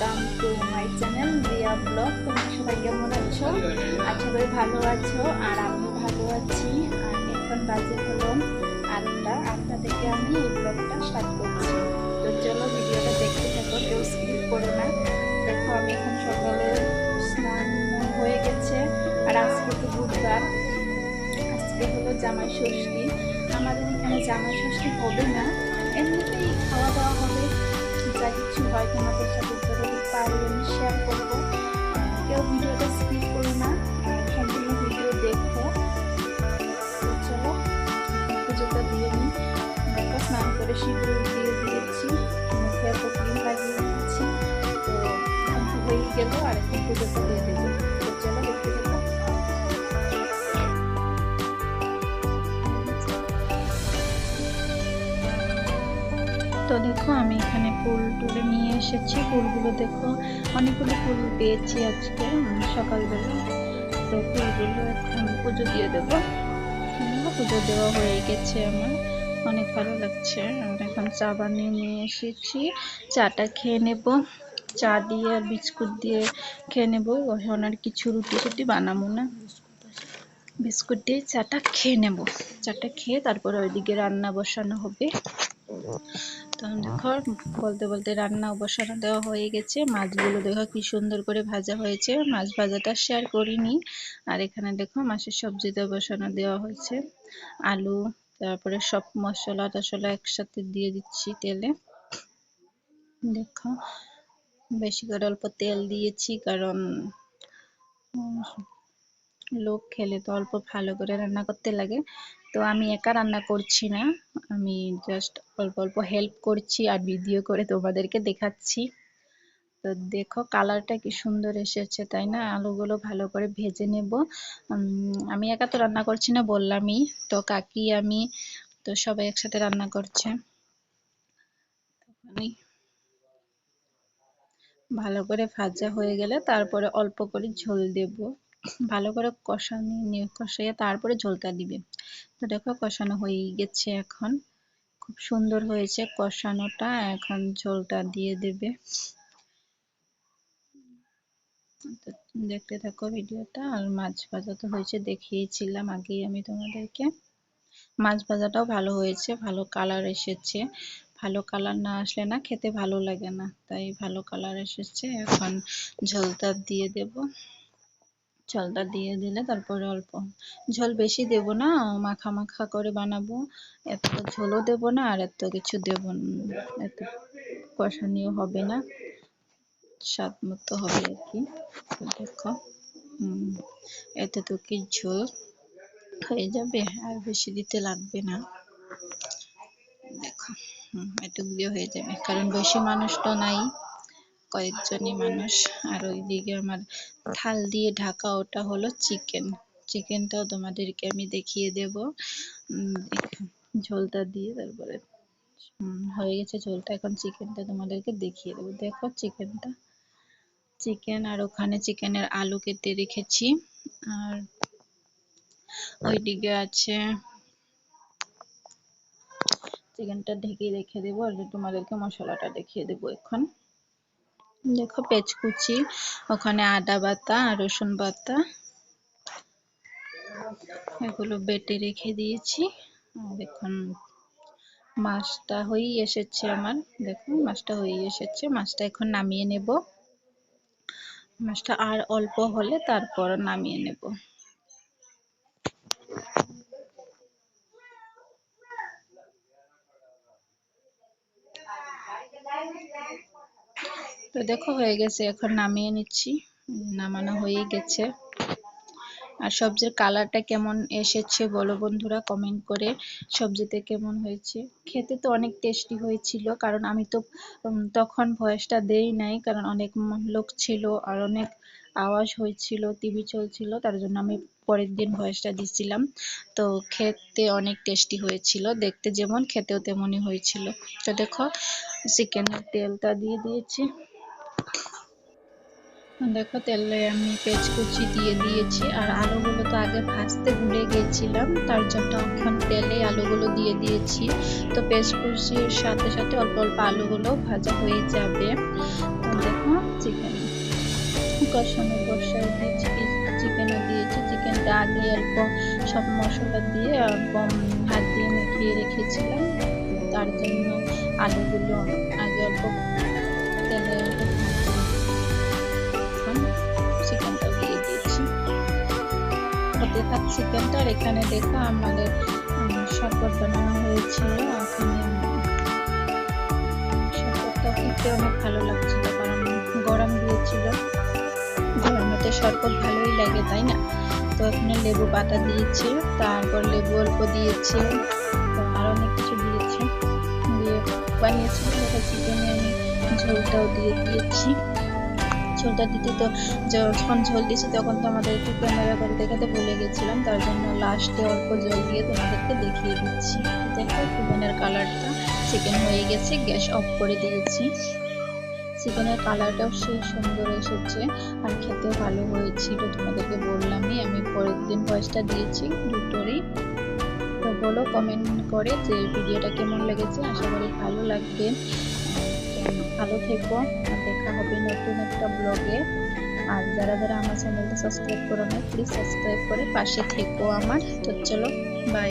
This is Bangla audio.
Welcome to my channel Riya blog. তোমরা সবাই কেমন আছো? আশা করি ভালো আছো, আর আমিও ভালো আছি। আর এখন বাজে হলো 8টা থেকে আমি এই ব্লগটা স্টার্ট করছি। তো চলো ভিডিওটা দেখতে থাকো, কেউ স্কিপ করো না। দেখো আমি এখন সকালে স্নান হয়ে গেছে, আর আজকে তো বুধবার, আজকে হলো জামাই ষষ্ঠী। আমাদের এখানে জামাই ষষ্ঠী হবে না, এমনিতেই খাওয়া দাওয়া হবে, যা কিছু হয় তোমাদের সাথে যতটুকু পারি আমি শেয়ার করবো। কেউ ভিডিওটা স্কিপ করো না, সম্পূর্ণ ভিডিও দেখো। চলো পুজোটা দিয়ে নিই। একটা স্নান করে সিঁদুর দিয়ে দিয়েছি, মুখে এত ক্রিম লাগিয়ে দিয়েছি, তো হয়ে গেল। আর এখন পুজোটা দিয়ে দেবো। তো চলো দেখতে দেবো। তো দেখো আমি এখানে ফুল তুলে নিয়ে এসেছি। ফুলগুলো দেখো, অনেকগুলো ফুল পেয়েছি আজকে সকালবেলা। তো ফুলগুলো এখন পুজো দিয়ে দেবো। পুজো দেওয়া হয়ে গেছে আমার, অনেক ভালো লাগছে। আর এখন চা বানিয়ে নিয়ে এসেছি, চাটা খেয়ে নেব। চা দিয়ে আর বিস্কুট দিয়ে খেয়ে নেবো। এখন আর কিছু রুটি বানাবো না, বিস্কুট দিয়ে চাটা খেয়ে নেব। চাটা খেয়ে তারপরে ওইদিকে রান্না বসানো হবে। তো দেখো বলতে বলতে রান্না বসানো দেওয়া হয়ে গেছে। মাছগুলো দেখো কি সুন্দর করে ভাজা হয়েছে, মাছ ভাজাটা শেয়ার করিনি। আর এখানে দেখো মাছের সবজিটা বসানো দেওয়া হয়েছে, আলু, তারপরে সব মশলা টশলা একসাথে দিয়ে দিচ্ছি তেলে। দেখো বেশি করে অল্প তেল দিয়েছি, কারণ লোক খেলে তো অল্প ভালো করে রান্না করতে লাগে। তো আমি একা রান্না করছি না, আমি জাস্ট অল্প অল্প হেল্প করছি আর ভিডিও করে তোমাদেরকে দেখাচ্ছি। তো দেখো কালারটা কি সুন্দর এসেছে, তাই না? আলুগুলো ভালো করে ভেজে নেব। আমি একা তো রান্না করছি না, বললামই তো, কাকি আমি তো সবাই একসাথে রান্না করছে। ভালো করে ভাজা হয়ে গেলে তারপরে অল্প করে ঝোল দেব। ভালো করে কষাইয়ে তারপরে ঝোলটা দিবে। তো দেখো কষানো হয়ে গেছে, এখন খুব সুন্দর হয়েছে কষানোটা। এখন ঝোলটা দিয়ে দেবে। দেখতে থাকো ভিডিওটা। আর মাছ ভাজা তো হয়েছে, দেখিয়েছিলাম আগেই আমি তোমাদেরকে। মাছ ভাজাটাও ভালো হয়েছে, ভালো কালার এসেছে। ভালো কালার না আসলে না খেতে ভালো লাগে না, তাই ভালো কালার এসেছে। এখন ঝোলটা দিয়ে দেব। ঝোলটা দিয়ে দিলে তারপরে অল্প ঝোল, বেশি দেব না, মাখা মাখা করে বানাবো। এত ঝোলও দেব না আর এত কিছু দেব না, এত কষানিও হবে না, স্বাদ মতো হবে আর কি। দেখো এতটুকু ঝোল হয়ে যাবে, আর বেশি দিতে লাগবে না। দেখো এটুকু দিয়ে হয়ে যাবে, কারণ বেশি মানুষ তো নাই, কয়েকজনই মানুষ। আর ওইদিকে আমার থাল দিয়ে ঢাকা, ওটা হলো চিকেন। চিকেনটাও তোমাদেরকে আমি দেখিয়ে দেব। ঝোলটা দিয়ে তারপরে হয়ে গেছে ঝোলটা, এখন চিকেনটা তোমাদেরকে দেখিয়ে দেবো। দেখো চিকেন, আর ওখানে চিকেনের আলু কেটে রেখেছি। আর ওইদিকে আছে, চিকেনটা ঢেকে রেখে দেবো। আর তোমাদেরকে মশলাটা দেখিয়ে দেবো এখন। দেখো পেঁয়াজ কুচি, ওখানে আদা বাটা আর রসুন বাটা, এগুলো বেটে রেখে দিয়েছি। আর এখন মাছটা হয়েই এসেছে আমার, দেখুন মাছটা হয়েই এসেছে। মাছটা এখন নামিয়ে নেব। মাছটা আর অল্প হলে তারপর নামিয়ে নেব। তো দেখো হয়ে গেছে, এখন নামিয়ে নিচ্ছি। নামানো হয়ে গেছে। আর সবজির কালারটা কেমন এসেছে বলো বন্ধুরা কমেন্ট করে, সবজিতে কেমন হয়েছে। খেতে তো অনেক টেস্টি হয়েছিল, কারণ আমি তো তখন ভয়েসটা দেই নাই, কারণ অনেক লোক ছিল আর অনেক আওয়াজ হয়েছিল, টিভি চলছিল, তার জন্য আমি পরের দিন ভয়েসটা দিছিলাম। তো খেতে অনেক টেস্টি হয়েছিল, দেখতে যেমন খেতেও তেমনই হয়েছিল। তো দেখো চিকেনের তেলটা দিয়ে দিয়েছি। দেখো তেলে আমি পেঁয়াজ কুচি দিয়ে দিয়েছি, আর আলুগুলো তো আগে ভাজতে ভুলে গেছিলাম, তার জন্য এখন তেলে আলুগুলো দিয়ে দিয়েছি। তো পেঁয়াজ কুচির সাথে সাথে অল্প অল্প আলুগুলো ভাজা হয়ে যাবে। তো দেখো কষানো বসায় দিয়েছি, চিকেনও দিয়েছি। চিকেনটা আগে অল্প সব মশলা দিয়ে অল্প হাত দিয়ে মিশিয়ে রেখেছিলাম, তো তার জন্য আলুগুলো আগে অল্প তেলে চিকেনটাও দিয়ে দিয়েছি। হতে থাক চিকেনটা। আর এখানে দেখো আমাদের শরবত বানানো হয়েছিল। এখানে শরবতটা খেতে অনেক ভালো লাগছিল, কারণ গরম দিয়েছিল। গরমেতে শরবত ভালোই লাগে, তাই না? তো এখানে লেবু পাতা দিয়েছি, তারপর লেবু অল্প দিয়েছি, তো আর অনেক কিছু দিয়েছি, দিয়ে বানিয়েছি। চিকেনে আমি ঝোলটাও দিয়ে দিয়েছি। ঝোলটা দিতে তো যখন ঝোল দিয়েছি তখন তো আমাদেরকে ক্যামেরা করে দেখাতে ভুলে গেছিলাম, তার জন্য লাস্টে অল্প জল দিয়ে তোমাদেরকে দেখিয়ে দিচ্ছি। দেখো চিকেনের কালারটা, চিকেন হয়ে গেছে, গ্যাস অফ করে দিয়েছি। চিকেনের কালারটাও সেই সুন্দর এসেছে, আর খেতেও ভালো হয়েছিল। তোমাদেরকে বললামই, আমি পরের দিন ভয়েসটা দিয়েছি দুটোরই। তো বলো কমেন্ট করে যে ভিডিওটা কেমন লেগেছে। আশা করি ভালো লাগবে। ভালো থেকো, আর দেখা হবে নতুন একটা ব্লগে। আর যারা যারা আমার চ্যানেলটা সাবস্ক্রাইব করো না, প্লিজ সাবস্ক্রাইব করে পাশে থেকো আমার। তো চলো।